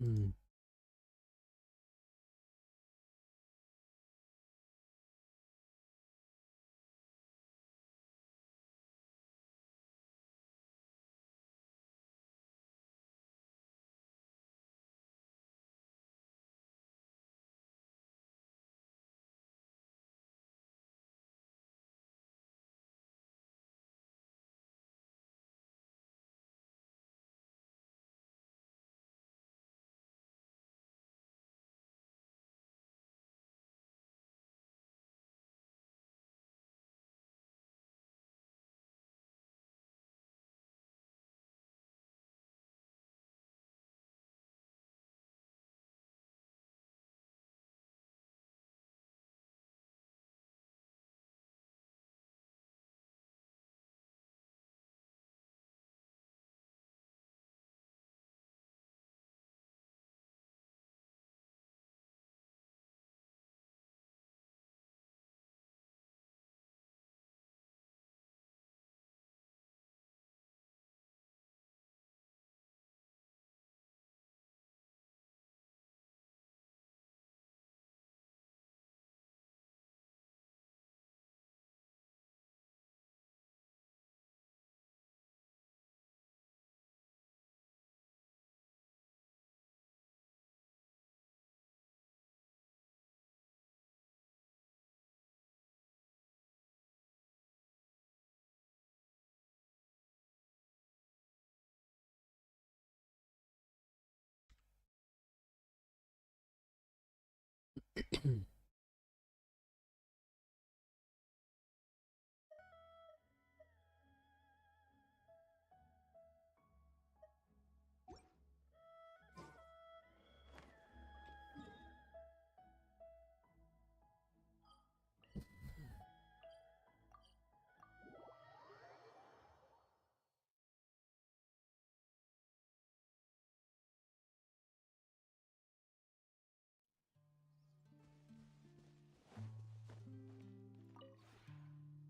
Hmm.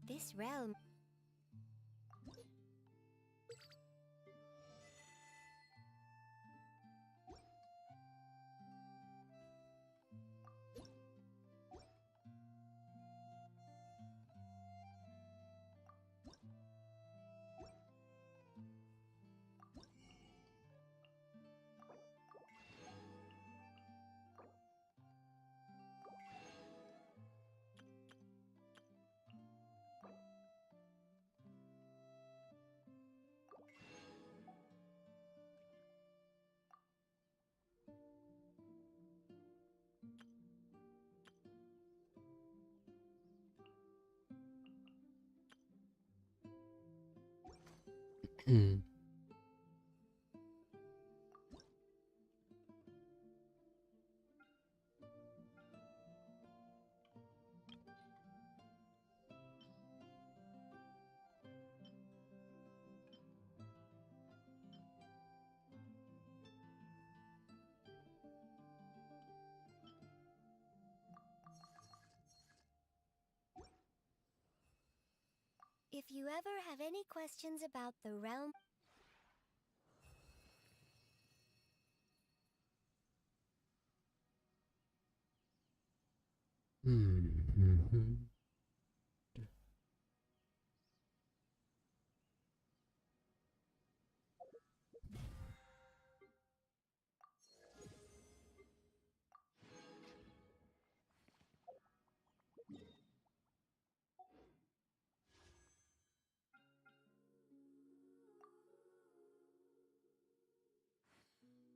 This realm. Hmm. If you ever have any questions about the realm, Hmm.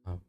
Oh.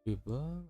Tiba.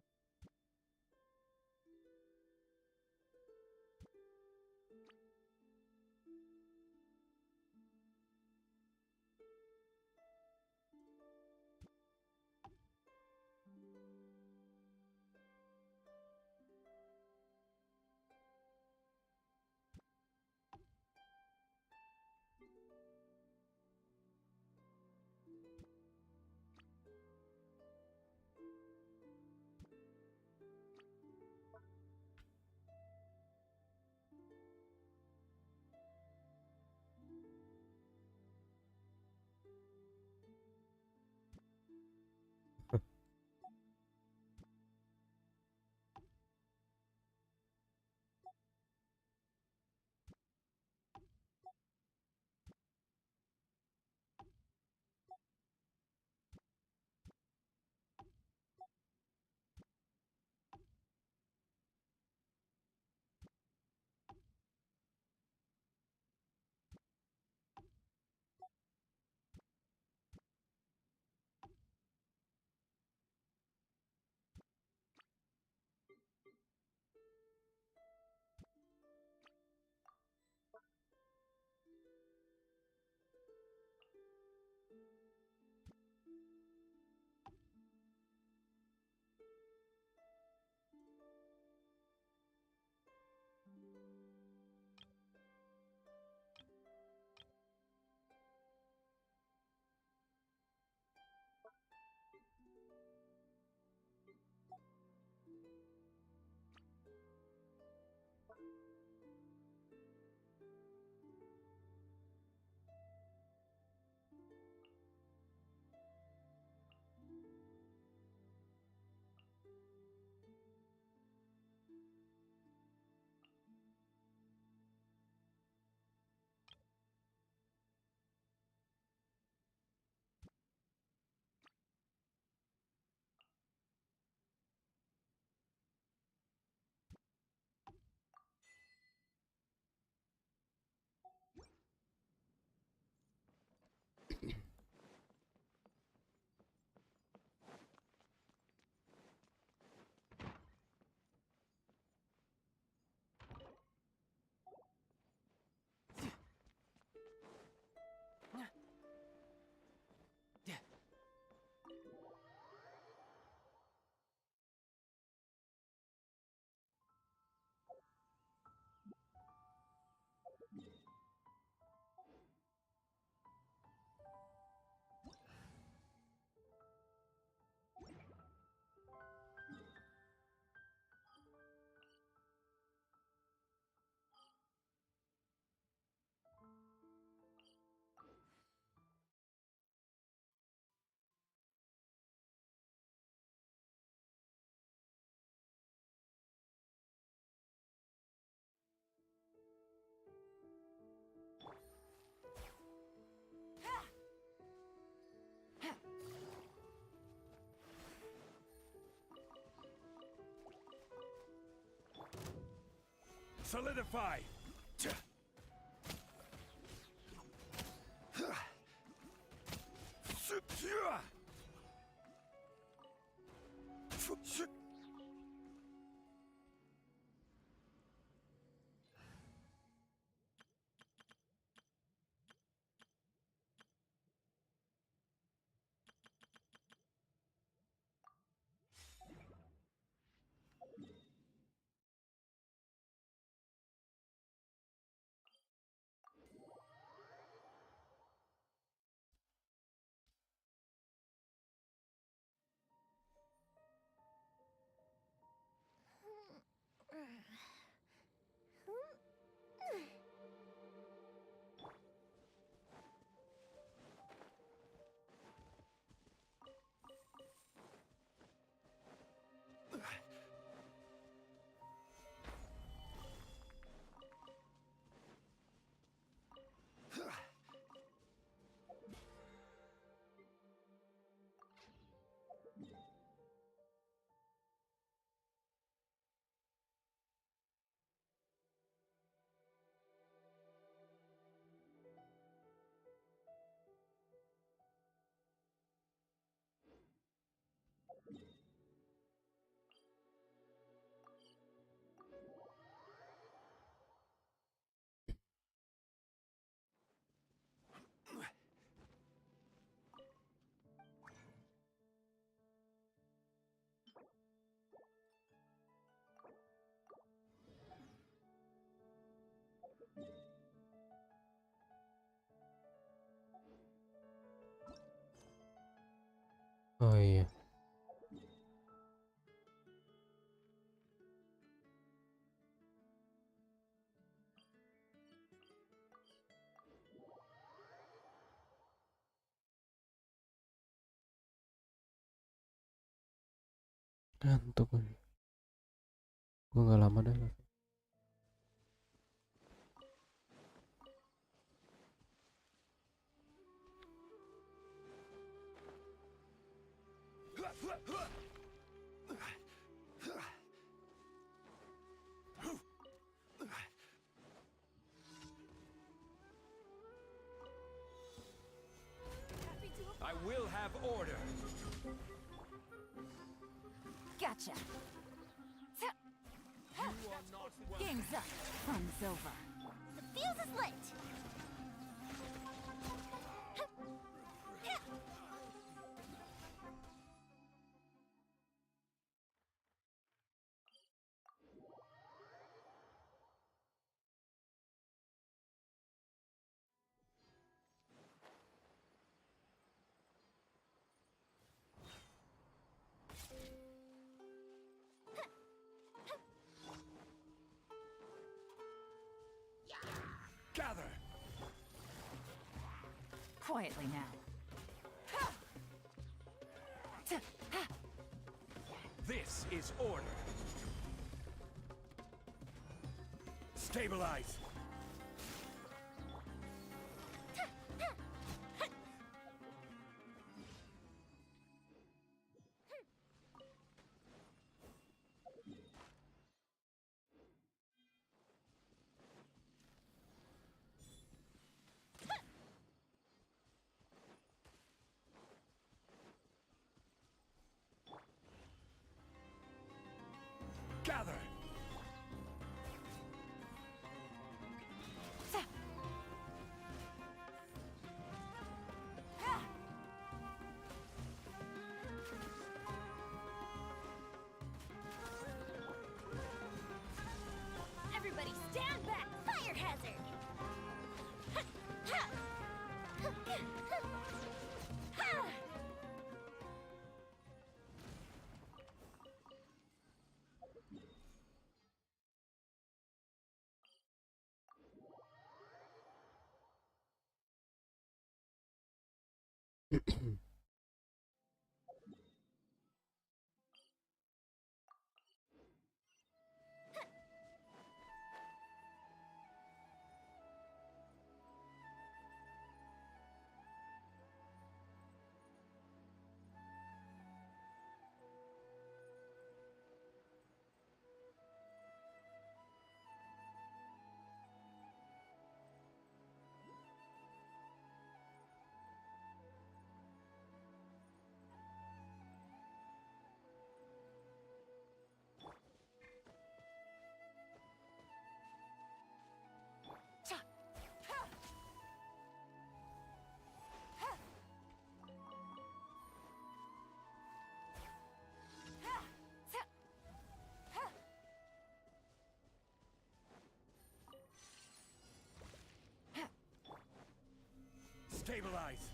Solidify! Oh iya. Ngantuk nih. Gue nggak lama dah. I will have order. Gotcha. Game's up. Fun's over. The fuse is lit! Gather. Quietly now. This is order. Stabilize. Gather. Everybody stand back! Fire hazard! Stabilize.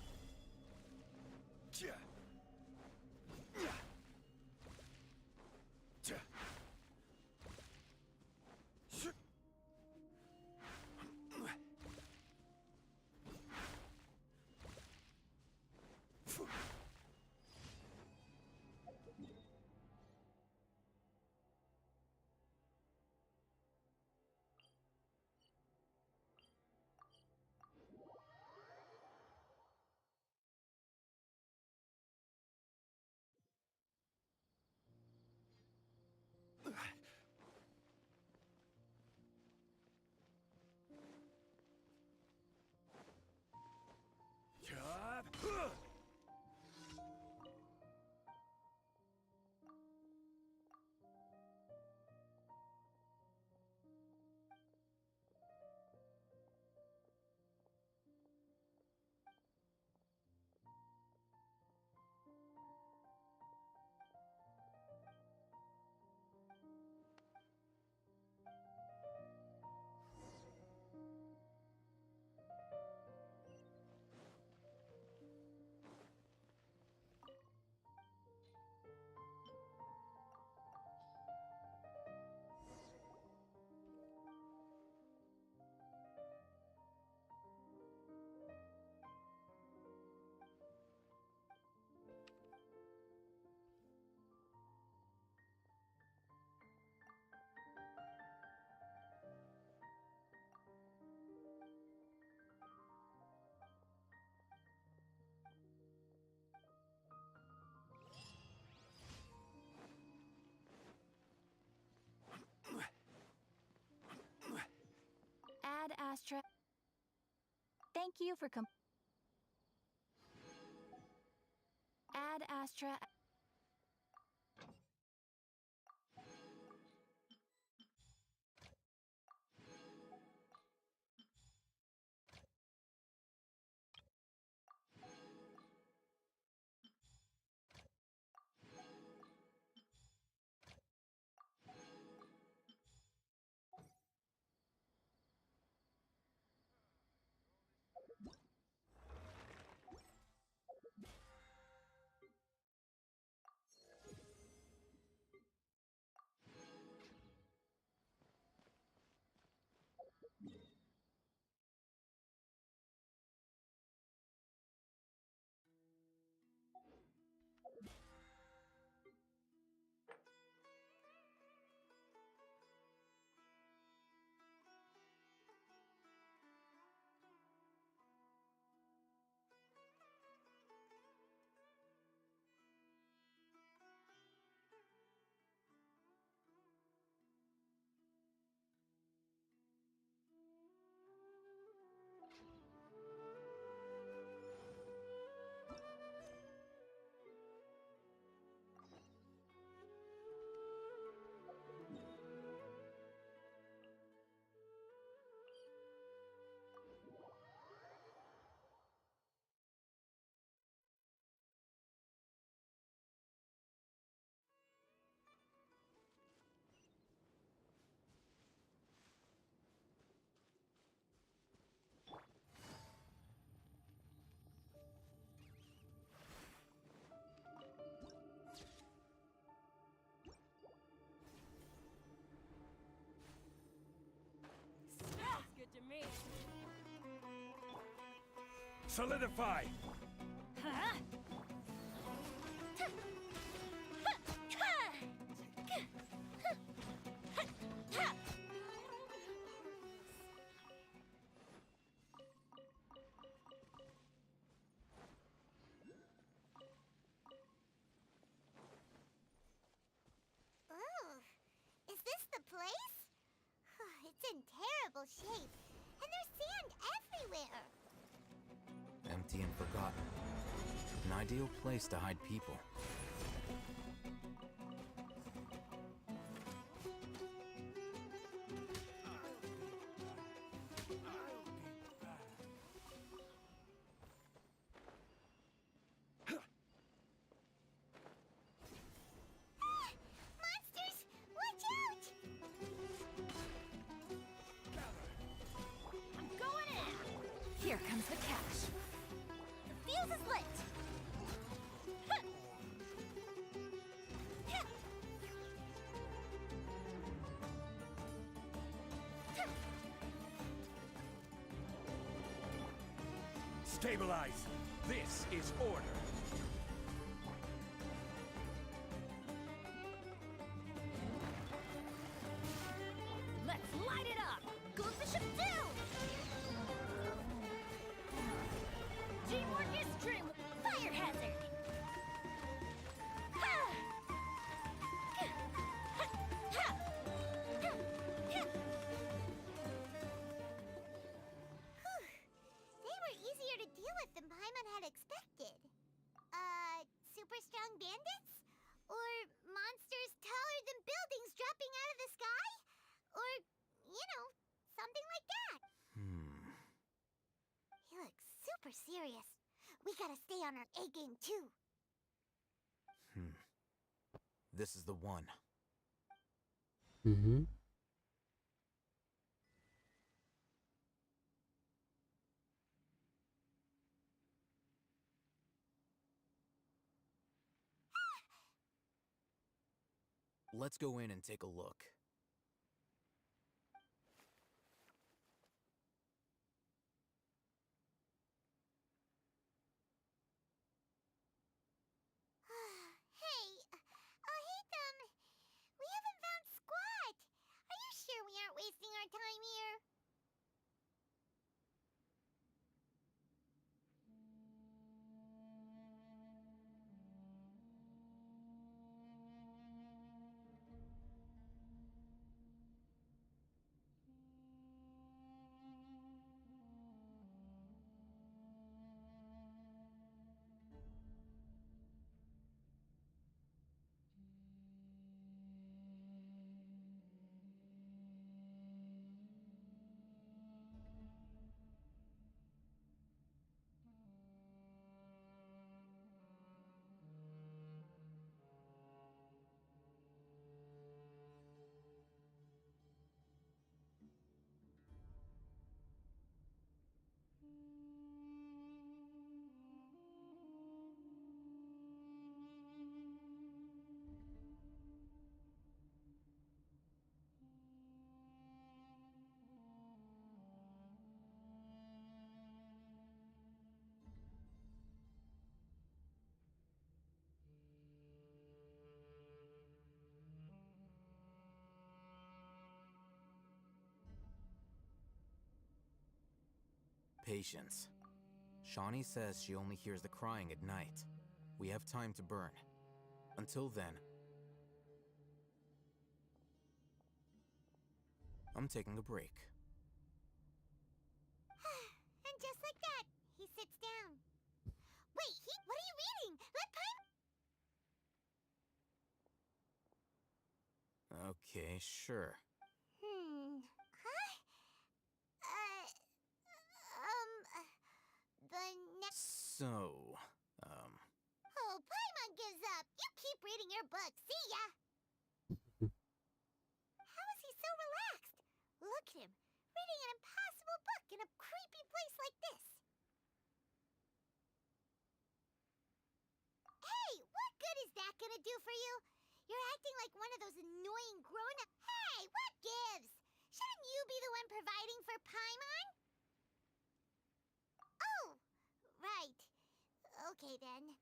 Thank you for Add Astra. Solidify! Oh, is this the place? It's in terrible shape, and there's sand everywhere. Empty and forgotten. An ideal place to hide people. Monsters! Watch out! I'm going in. Here comes the catch. The fuse is lit. Stabilize! This is order! Let's light it up. Goes the ship down. Teamwork is trim. Fire hazard. They were easier to deal with than Paimon had expected. Super strong bandits? Or monsters taller than buildings dropping out of the sky? Or, something like that. He looks super serious. We gotta stay on our A game too. This is the one. Mm-hmm. Let's go in and take a look. Hey, we haven't found squat. Are you sure we aren't wasting our time here? patience. Shawnee says she only hears the crying at night. We have time to burn. Until then, I'm taking a break. And just like that, he sits down. Wait, what are you reading? Let Paimon... Okay, sure. Huh? The next... So, Oh, Paimon gives up. You keep reading your book. See ya! How is he so relaxed? Look at him, reading an impossible book in a creepy place like this. Hey, what good is that gonna do for you? You're acting like one of those annoying grown-up... Hey, what gives? Shouldn't you be the one providing for Paimon? Oh, right. Okay, then.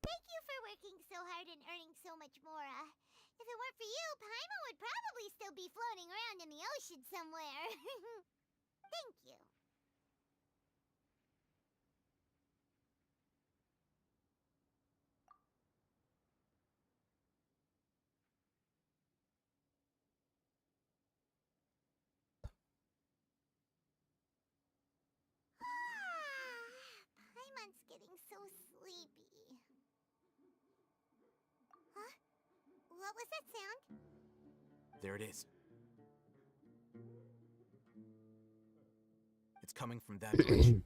Thank you for working so hard and earning so much more. If it weren't for you, Paimon would probably still be floating around in the ocean somewhere. Thank you. Paimon's getting so sleepy. Huh? What was that sound? there it is. It's coming from that direction.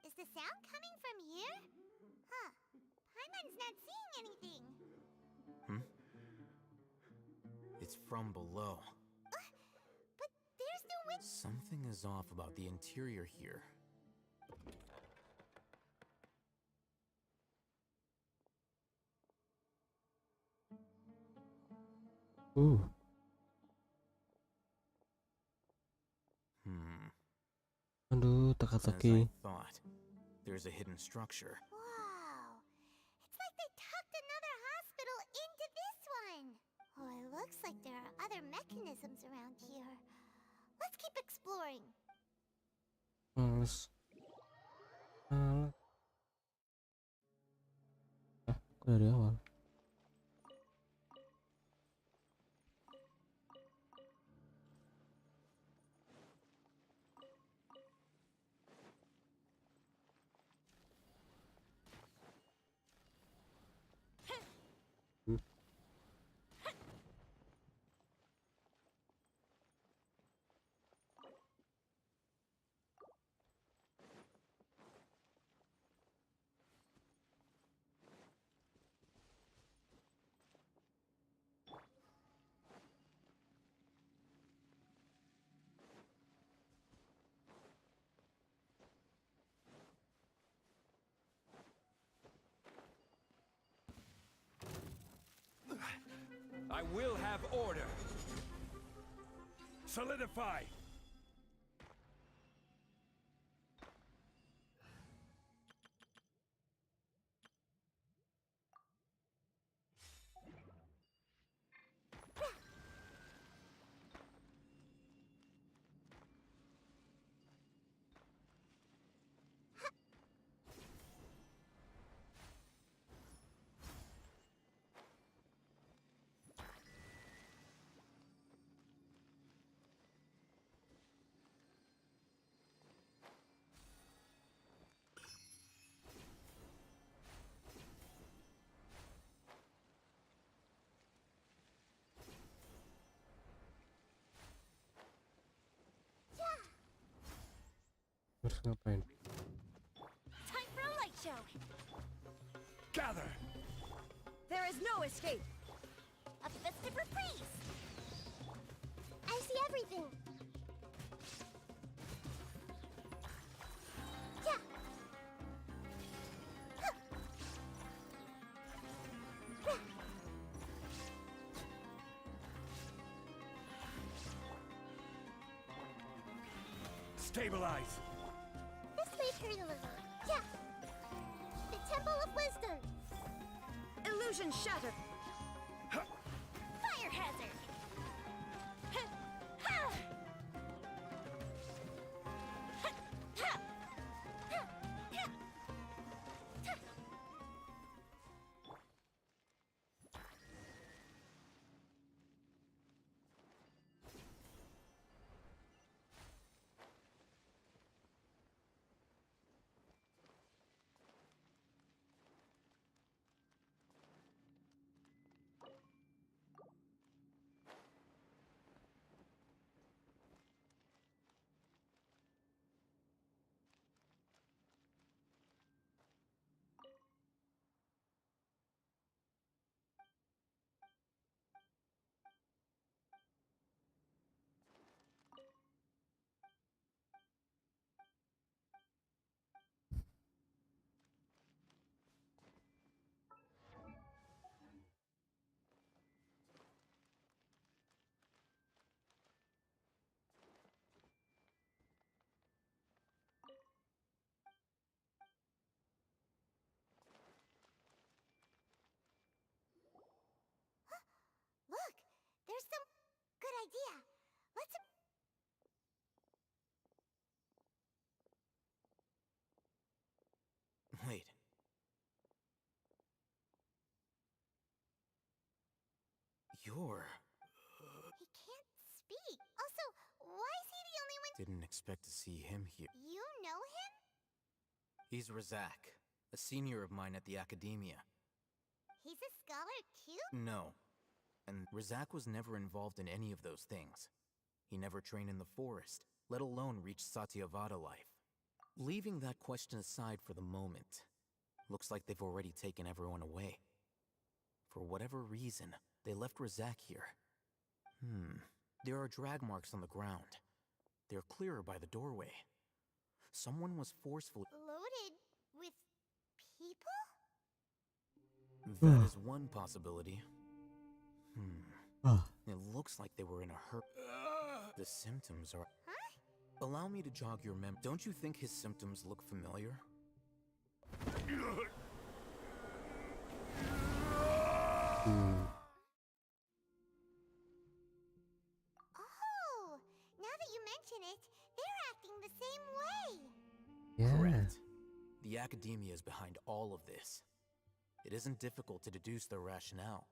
Is the sound coming from here? Huh. Paimon's not seeing anything. It's from below. But there's no wind. Something is off about the interior here. Aduh, As teka-teki. I thought, there's a hidden structure. Wow. It's like they tucked another hospital into this one. Oh, it looks like there are other mechanisms around here. Let's keep exploring. Males. Males. Kok dari awal? I will have order. Solidify. Harus ngapain? Time for a light show. Gather. There is no escape. A festive reprise. I see everything. Yeah. Huh. Yeah. Stabilize. This may hurt a little. Yeah. The Temple of Wisdom. Illusion shattered. Fire hazard. some... Good idea. Let's... Wait. You're... He can't speak. Also, why is he the only one... Didn't expect to see him here. You know him? He's Razak, a senior of mine at the academia. He's a scholar too? No. And Razak was never involved in any of those things. He never trained in the forest, let alone reach Satyavada life. Leaving that question aside for the moment, looks like they've already taken everyone away. For whatever reason, they left Razak here. There are drag marks on the ground. They're clearer by the doorway. Someone was forcefully... Loaded with people? That is one possibility. It looks like they were in a hurry. The symptoms are... Huh? Allow me to jog your mem... Don't you think his symptoms look familiar? Oh, now that you mention it, they're acting the same way. Yeah. Correct. The academia is behind all of this. It isn't difficult to deduce their rationale.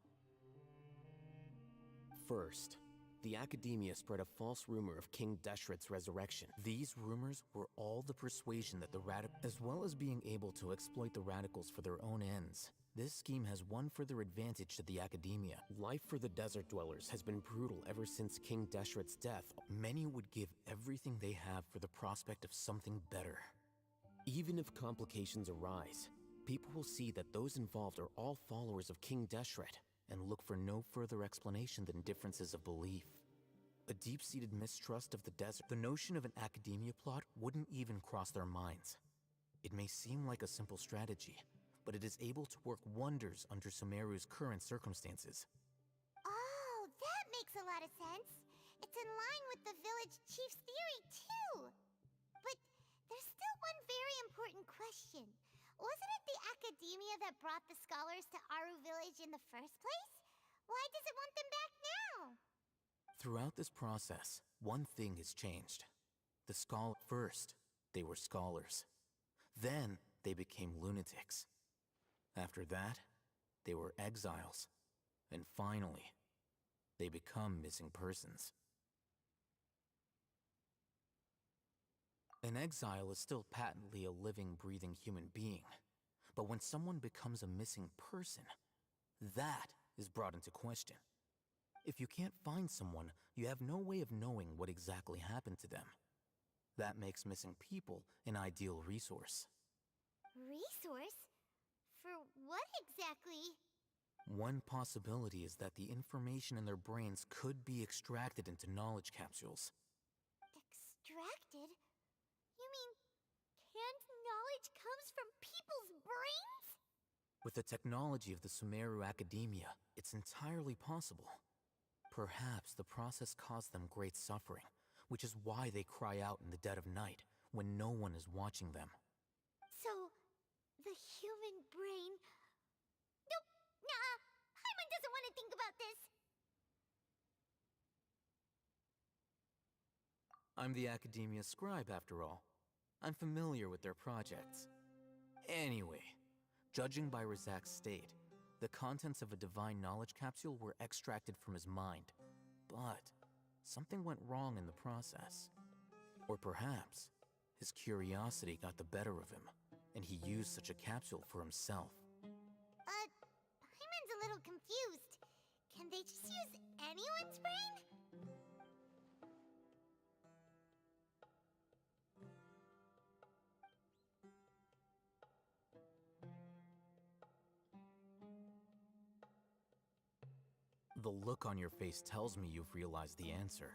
First, the academia spread a false rumor of King Deshret's resurrection. These rumors were all the persuasion that the as well as being able to exploit the radicals for their own ends. This scheme has one further advantage to the academia. Life for the desert dwellers has been brutal ever since King Deshret's death. Many would give everything they have for the prospect of something better. Even if complications arise, people will see that those involved are all followers of King Deshret, and look for no further explanation than differences of belief. A deep-seated mistrust of the desert. The notion of an academia plot wouldn't even cross their minds. It may seem like a simple strategy, but it is able to work wonders under Sumeru's current circumstances. Oh, that makes a lot of sense. It's in line with the village chief's theory, too. But there's still one very important question. Wasn't it the academia that brought the scholars to Aru village in the first place? Why does it want them back now? Throughout this process, one thing has changed. First, they were scholars. Then, they became lunatics. After that, they were exiles. And finally, they become missing persons. An exile is still patently a living, breathing human being. But when someone becomes a missing person, that is brought into question. If you can't find someone, you have no way of knowing what exactly happened to them. That makes missing people an ideal resource. Resource? For what exactly? One possibility is that the information in their brains could be extracted into knowledge capsules. Extracted? You mean canned knowledge comes from people's brains? With the technology of the Sumeru Academia, it's entirely possible. Perhaps the process caused them great suffering, which is why they cry out in the dead of night when no one is watching them. So, the human brain... Nope, nah, Paimon doesn't want to think about this. I'm the Academia scribe, after all. I'm familiar with their projects. Anyway, judging by Razak's state, the contents of a divine knowledge capsule were extracted from his mind. But something went wrong in the process. Or perhaps his curiosity got the better of him, and he used such a capsule for himself. Paimon's a little confused. Can they just use anyone's brain? The look on your face tells me you've realized the answer.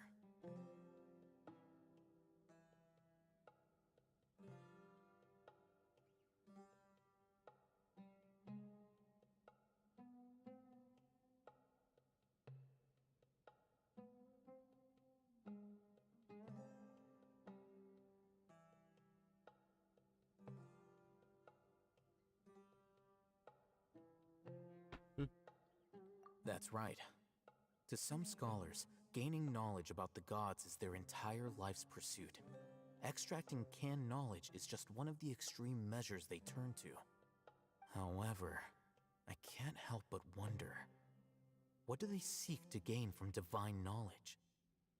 That's right. To some scholars, gaining knowledge about the gods is their entire life's pursuit. Extracting canned knowledge is just one of the extreme measures they turn to. However, I can't help but wonder, what do they seek to gain from divine knowledge?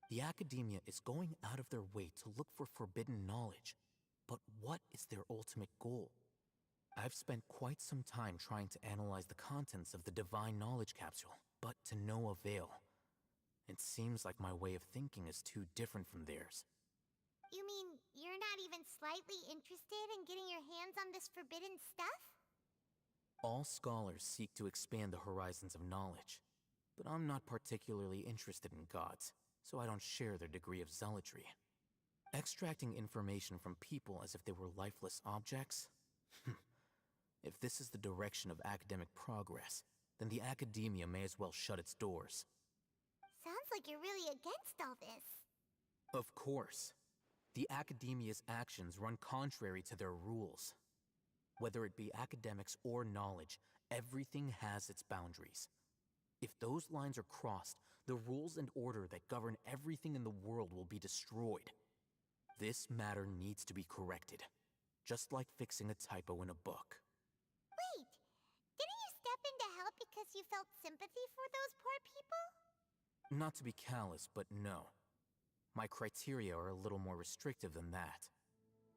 The academia is going out of their way to look for forbidden knowledge, but what is their ultimate goal? I've spent quite some time trying to analyze the contents of the divine knowledge capsule, but to no avail. It seems like my way of thinking is too different from theirs. You mean you're not even slightly interested in getting your hands on this forbidden stuff? All scholars seek to expand the horizons of knowledge, but I'm not particularly interested in gods, so I don't share their degree of zealotry. Extracting information from people as if they were lifeless objects? If this is the direction of academic progress, then the academia may as well shut its doors. Sounds like you're really against all this. Of course. The academia's actions run contrary to their rules. Whether it be academics or knowledge, everything has its boundaries. If those lines are crossed, the rules and order that govern everything in the world will be destroyed. This matter needs to be corrected, just like fixing a typo in a book. Wait, didn't you step in to help because you felt sympathy for those poor people? Not to be callous, but no. My criteria are a little more restrictive than that.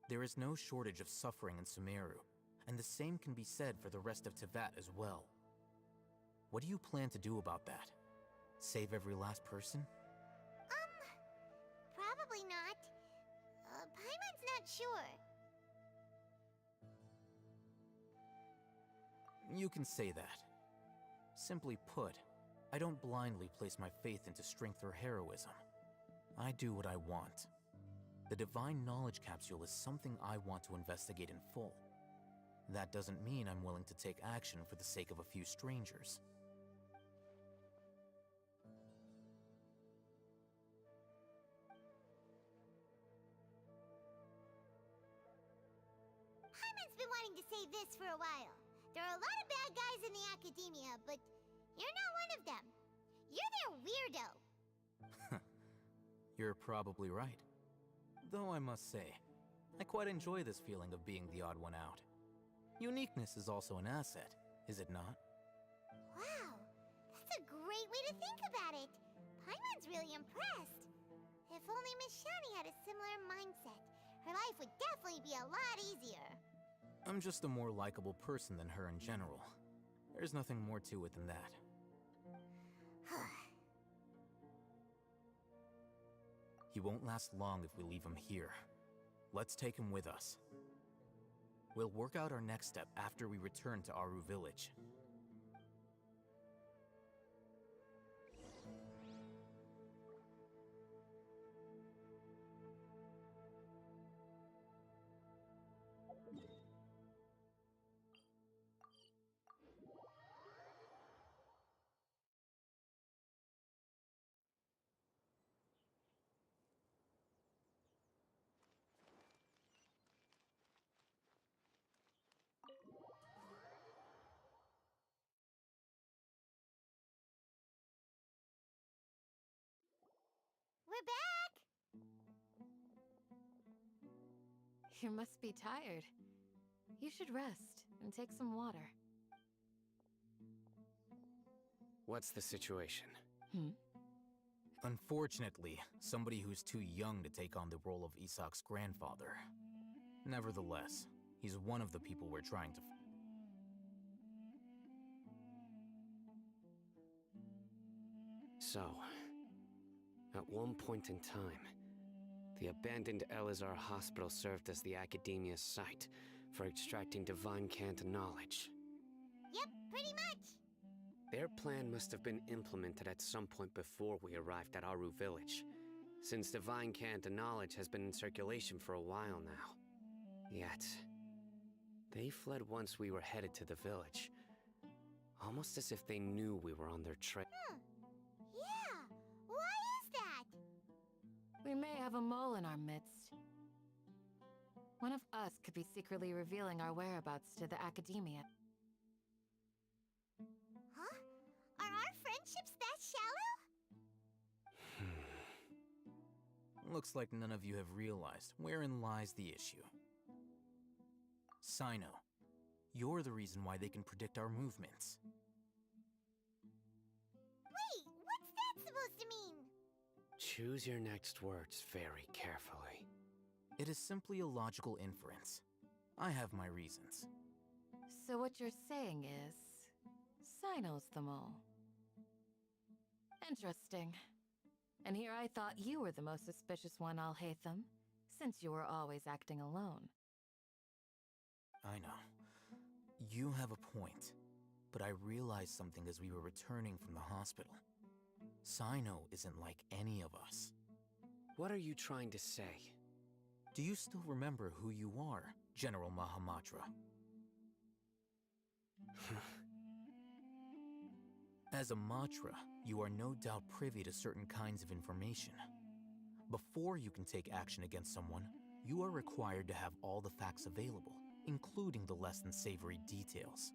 There is no shortage of suffering in Sumeru, and the same can be said for the rest of Teyvat as well. What do you plan to do about that? Save every last person? Probably not. Paimon's not sure. You can say that. Simply put, I don't blindly place my faith into strength or heroism. I do what I want. The divine knowledge capsule is something I want to investigate in full. That doesn't mean I'm willing to take action for the sake of a few strangers. Paimon's been wanting to say this for a while. There are a lot of bad guys in the academia, but you're not one of them. You're their weirdo. You're probably right. Though I must say, I quite enjoy this feeling of being the odd one out. Uniqueness is also an asset, is it not? Wow, that's a great way to think about it. Paimon's really impressed. If only Miss Shani had a similar mindset, her life would definitely be a lot easier. I'm just a more likable person than her in general. There's nothing more to it than that. He won't last long if we leave him here. Let's take him with us. We'll work out our next step after we return to Aru village. We're back! You must be tired. You should rest and take some water. What's the situation? Unfortunately, somebody who's too young to take on the role of Isak's grandfather. Nevertheless, he's one of the people we're trying to So, at one point in time, the abandoned Elazar Hospital served as the academia's site for extracting divine cant knowledge. Yep, pretty much. Their plan must have been implemented at some point before we arrived at Aru village, since divine cant knowledge has been in circulation for a while now. Yet, they fled once we were headed to the village, almost as if they knew we were on their trail. Yeah, why is that? We may have a mole in our midst. One of us could be secretly revealing our whereabouts to the academia. Huh? Are our friendships that shallow? Looks like none of you have realized wherein lies the issue. Sino, you're the reason why they can predict our movements. Wait, what's that supposed to mean? Choose your next words very carefully. It is simply a logical inference. I have my reasons. So what you're saying is, Sino's the mole. Interesting. And here I thought you were the most suspicious one, Alhaitham, since you were always acting alone. I know. You have a point, but I realized something as we were returning from the hospital. Sino isn't like any of us. What are you trying to say? Do you still remember who you are, General Mahamatra? As a Matra, you are no doubt privy to certain kinds of information. Before you can take action against someone, you are required to have all the facts available, including the less than savory details.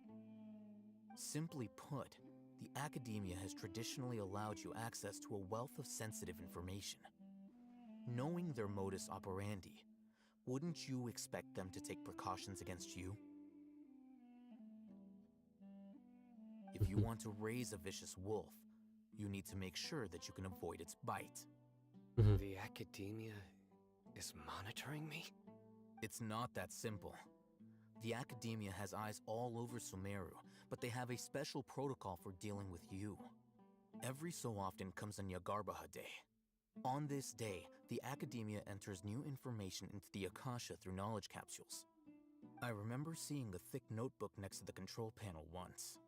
Simply put, the academia has traditionally allowed you access to a wealth of sensitive information. Knowing their modus operandi, wouldn't you expect them to take precautions against you? If you want to raise a vicious wolf, you need to make sure that you can avoid its bite. The academia is monitoring me? It's not that simple. The academia has eyes all over Sumeru, but they have a special protocol for dealing with you. Every so often comes a Nyagarbaha Day. On this day, the academia enters new information into the Akasha through knowledge capsules. I remember seeing a thick notebook next to the control panel once.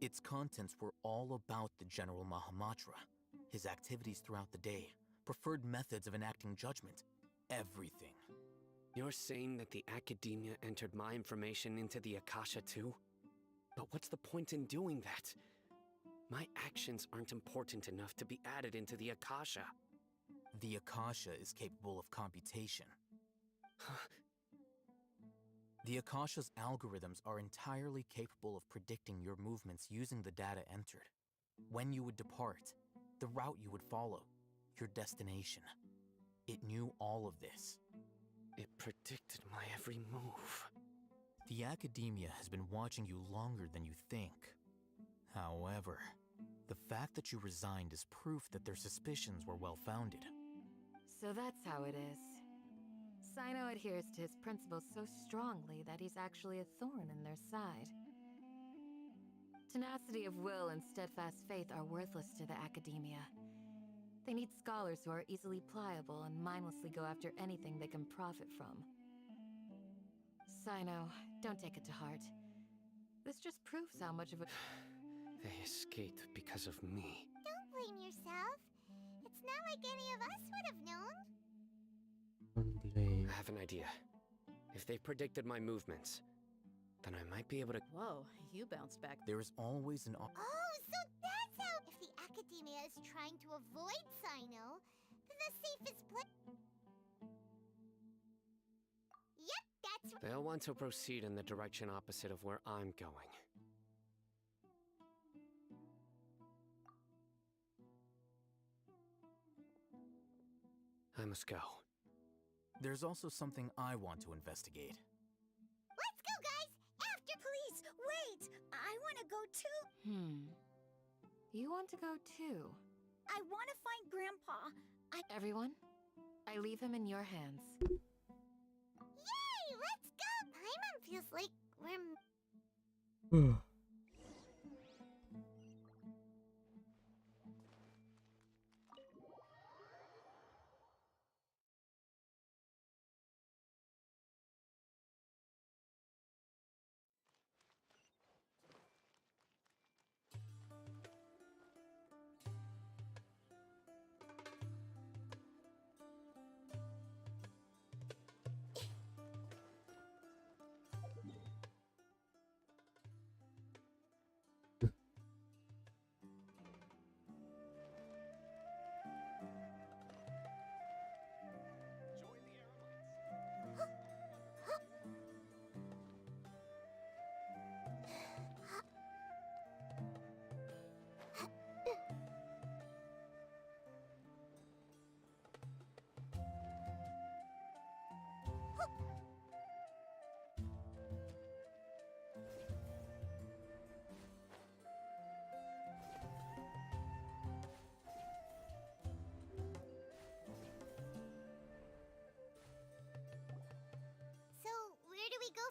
Its contents were all about the General Mahamatra, his activities throughout the day, preferred methods of enacting judgment, everything. You're saying that the academia entered my information into the Akasha too? But what's the point in doing that? My actions aren't important enough to be added into the Akasha. The Akasha is capable of computation. The Akasha's algorithms are entirely capable of predicting your movements using the data entered. When you would depart, the route you would follow, your destination. It knew all of this. It predicted my every move. The academia has been watching you longer than you think. However, the fact that you resigned is proof that their suspicions were well-founded. So that's how it is. Sino adheres to his principles so strongly that he's actually a thorn in their side. Tenacity of will and steadfast faith are worthless to the academia. They need scholars who are easily pliable and mindlessly go after anything they can profit from. Sino, don't take it to heart. This just proves how much of a... They escaped because of me. Don't blame yourself. It's not like any of us would have known. Don't I have an idea. If they predicted my movements, then I might be able to... Whoa, you bounced back. There is always an Oh, so that's how... If the academia is trying to avoid Sino, then the safest place... Yep, that's right. They'll want to proceed in the direction opposite of where I'm going. I must go. There's also something I want to investigate. Let's go, guys! After... Please, wait! I want to go too. You want to go too? I want to find Grandpa. Everyone, I leave him in your hands. Yay! Let's go! Paimon feels like we're... blame.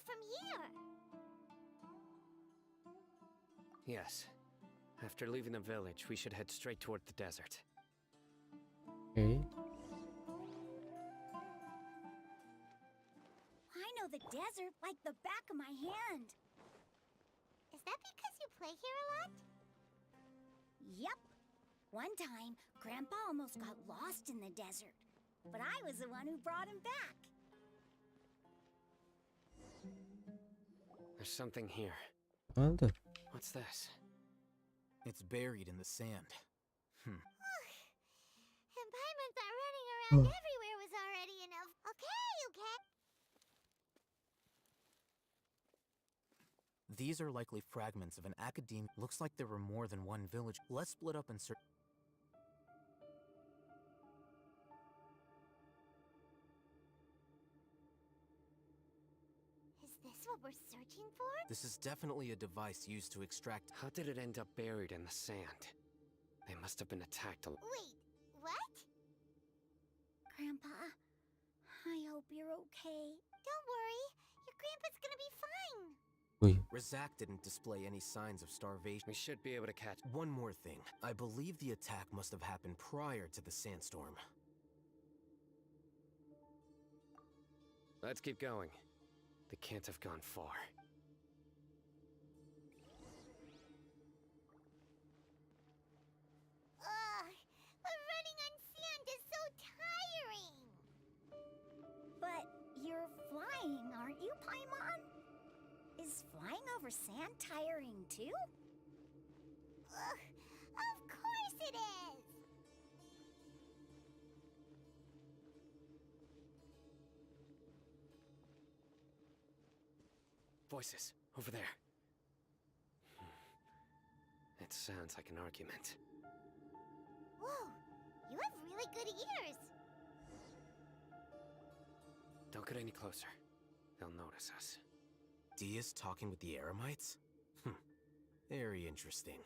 from here. Yes. After leaving the village, we should head straight toward the desert. Oke. I know the desert like the back of my hand. Is that because you play here a lot? Yep. One time, Grandpa almost got lost in the desert, but I was the one who brought him back. There's something here. Mantap. What's this? It's buried in the sand. And Paimon thought running around everywhere was already enough. Okay. These are likely fragments of an academe. Looks like there were more than one village. Let's split up and search. Is this what we're searching for? This is definitely a device used to extract. How did it end up buried in the sand? They must have been attacked a Wait, what? Grandpa, I hope you're okay. Don't worry. Your grandpa's gonna be fine. Wih, Razak didn't display any signs of starvation. We should be able to catch. One more thing. I believe the attack must have happened prior to the sandstorm. Let's keep going. They can't have gone far. Ugh, but running on sand is so tiring. But you're flying, aren't you, Paimon? Is flying over sand tiring too? Ugh, of course it is. Voices, over there. It sounds like an argument. Whoa, you have really good ears. Don't get any closer. They'll notice us. Dia's talking with the Eremites? Very interesting.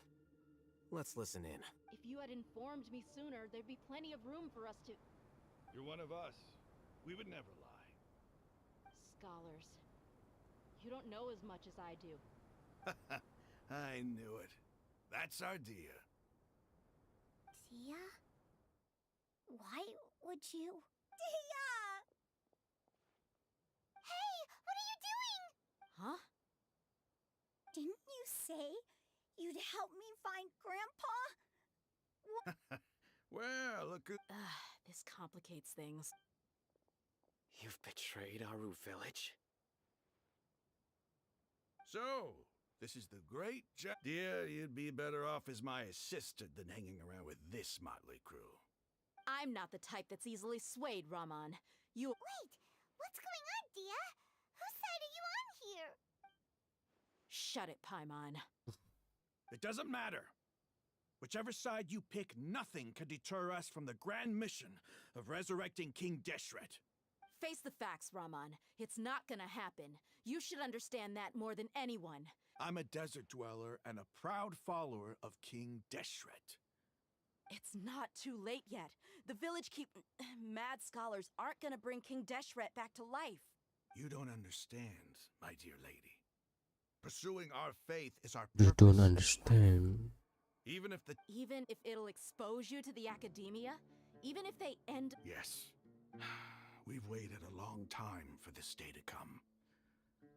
Let's listen in. If you had informed me sooner, there'd be plenty of room for us to... You're one of us. We would never lie. Scholars. You don't know as much as I do. I knew it. That's our Dia. Dia? Why would you? Dia! Hey, what are you doing? Huh? Didn't you say you'd help me find Grandpa? Well, look who... This complicates things. You've betrayed Aru village? So, this is the great Dia, you'd be better off as my assistant than hanging around with this motley crew. I'm not the type that's easily swayed, Raman. You... Wait, what's going on, Dia? Whose side are you on here? Shut it, Paimon. It doesn't matter. Whichever side you pick, nothing can deter us from the grand mission of resurrecting King Deshret. Face the facts, Raman. It's not gonna happen. You should understand that more than anyone. I'm a desert dweller and a proud follower of King Deshret. It's not too late yet. The village mad scholars aren't gonna bring King Deshret back to life. You don't understand, my dear lady. Pursuing our faith is our you purpose. don't understand. Even if the... Even if it'll expose you to the academia? Even if they end... Yes. We've waited a long time for this day to come.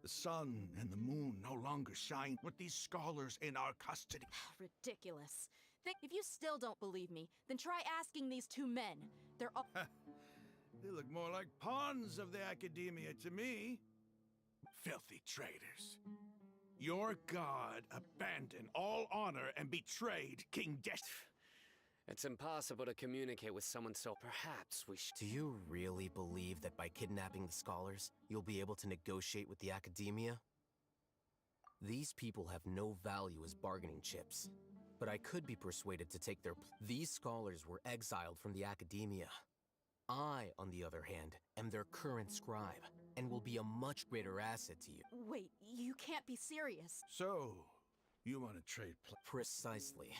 The sun and the moon no longer shine with these scholars in our custody. Ridiculous. If you still don't believe me, then try asking these two men. They're all... They look more like pawns of the academia to me. Filthy traitors. Your god abandoned all honor and betrayed King Desh. It's impossible to communicate with someone, so perhaps we should... Do you really believe that by kidnapping the scholars, you'll be able to negotiate with the academia? These people have no value as bargaining chips, but I could be persuaded to take their... These scholars were exiled from the academia. I, on the other hand, am their current scribe, and will be a much greater asset to you. Wait, you can't be serious. So, you want to trade Precisely.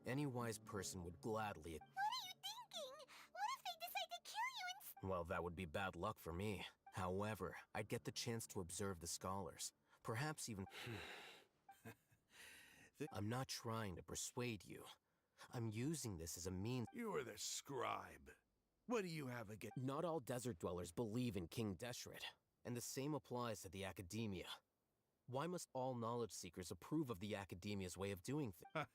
Any wise person would gladly... What are you thinking? What if they decide to kill you and... Well, that would be bad luck for me. However, I'd get the chance to observe the scholars. Perhaps even... I'm not trying to persuade you. I'm using this as a means... You are the scribe. What do you have against... Not all desert dwellers believe in King Deshret, and the same applies to the Academia. Why must all knowledge seekers approve of the Academia's way of doing things?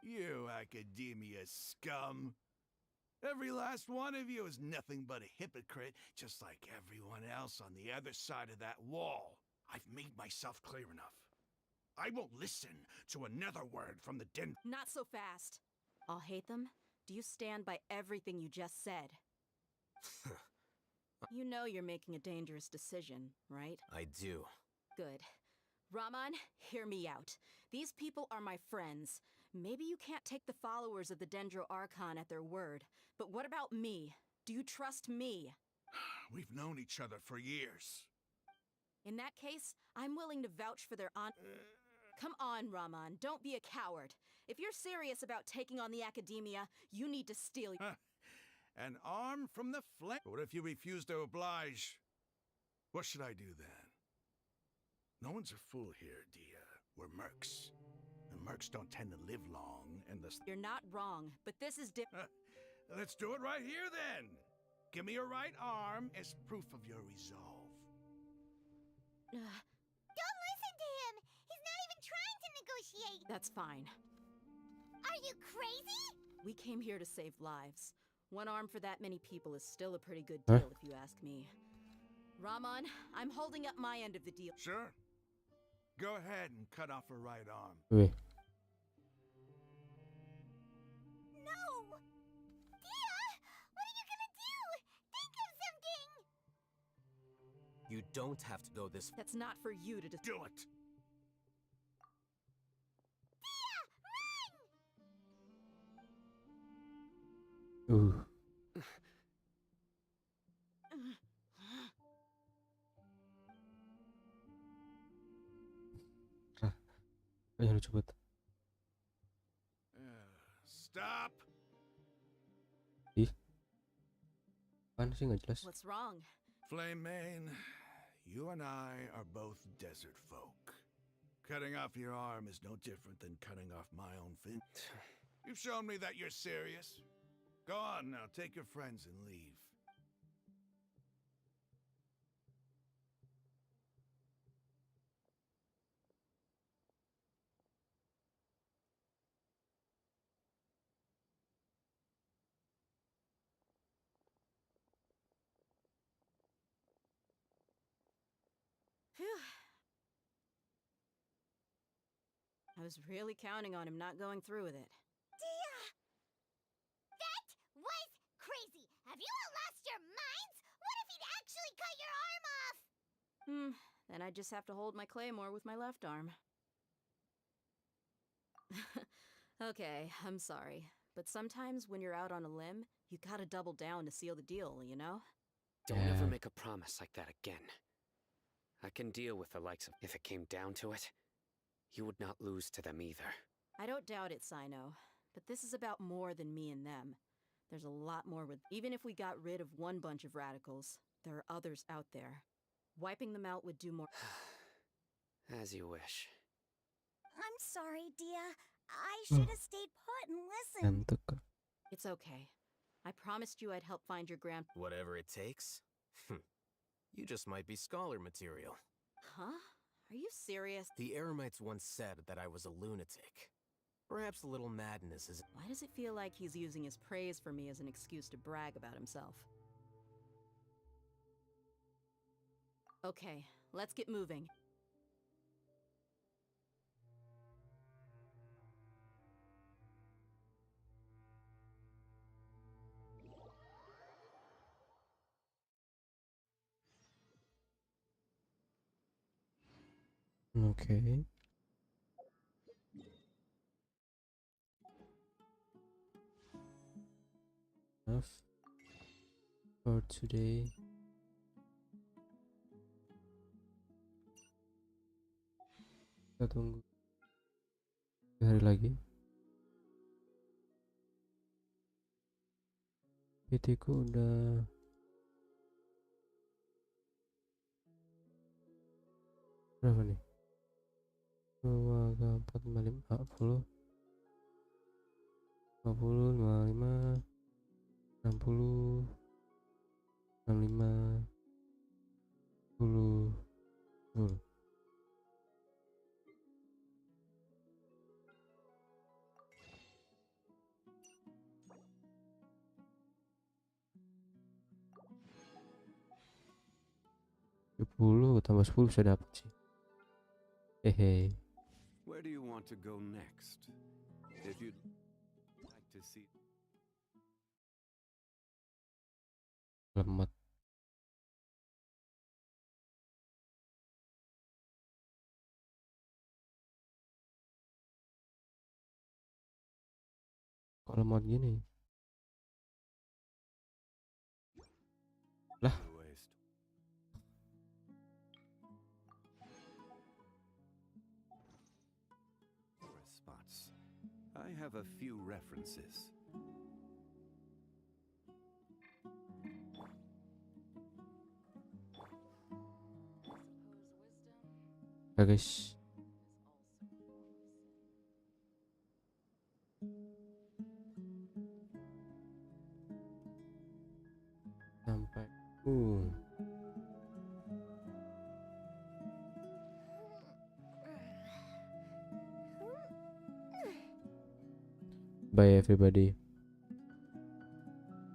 You Academia scum. Every last one of you is nothing but a hypocrite, just like everyone else on the other side of that wall. I've made myself clear enough. I won't listen to another word from the den. Not so fast. I'll hate them. Do you stand by everything you just said? You know you're making a dangerous decision, right? I do. Good. Rahman, hear me out. These people are my friends. Maybe you can't take the followers of the Dendro Archon at their word, but what about me? Do you trust me? We've known each other for years. In that case, I'm willing to vouch for their Come on, Rahman, don't be a coward. If you're serious about taking on the Academia, you need to steal... An arm from the flank. What if you refuse to oblige? What should I do then? No one's a fool here, Dia. We're mercs. And mercs don't tend to live long, and the... You're not wrong, but this is Let's do it right here, then. Give me your right arm as proof of your resolve. Don't listen to him! He's not even trying to negotiate! That's fine. Are you crazy? We came here to save lives. One arm for that many people is still a pretty good Huh? deal, if you ask me. Rahman, I'm holding up my end of the deal. Sure. Go ahead and cut off her right arm. Wih, No! Dia! What are you gonna do? Think of something! You don't have to go this... That's not for you to Do it! uh, yang lucu banget. Stop! Apaan sih, nggak jelas. What's wrong? Flame Mane, you and I are both desert folk. Cutting off your arm is no different than cutting off my own fin. You've shown me that you're serious. Go on now, take your friends and leave. Phew. I was really counting on him not going through with it. Dia! That was crazy! Have you all lost your minds? What if he'd actually cut your arm off? Then I just have to hold my claymore with my left arm. Okay, I'm sorry. But sometimes when you're out on a limb, you gotta double down to seal the deal, you know? Don't ever Yeah. make a promise like that again. I can deal with the likes of... If it came down to it, you would not lose to them either. I don't doubt it, Sino. But this is about more than me and them. There's a lot more with... Even if we got rid of one bunch of radicals, there are others out there. Wiping them out would do more... As you wish. I'm sorry, Dia. I should have stayed put and listened. Ngantuk. It's okay. I promised you I'd help find your grand... Whatever it takes? You just might be scholar material. Huh? Are you serious? The Eremites once said that I was a lunatic. Perhaps a little madness is... Why does it feel like he's using his praise for me as an excuse to brag about himself? Okay, let's get moving. Okay. Enough for today. Kita tunggu 3 hari lagi. PT ku udah berapa nih? 2, 4, 5, 40, 50, 55, 60, 65, 10, 10. Tambah 10 bisa dapat sih. Hehe. Where do you want to go next? If you'd like to see. Lemot. Kok lemot gini? Lah, Waste. Tourist spots. I have a few references. ya guys. Sampai bye everybody.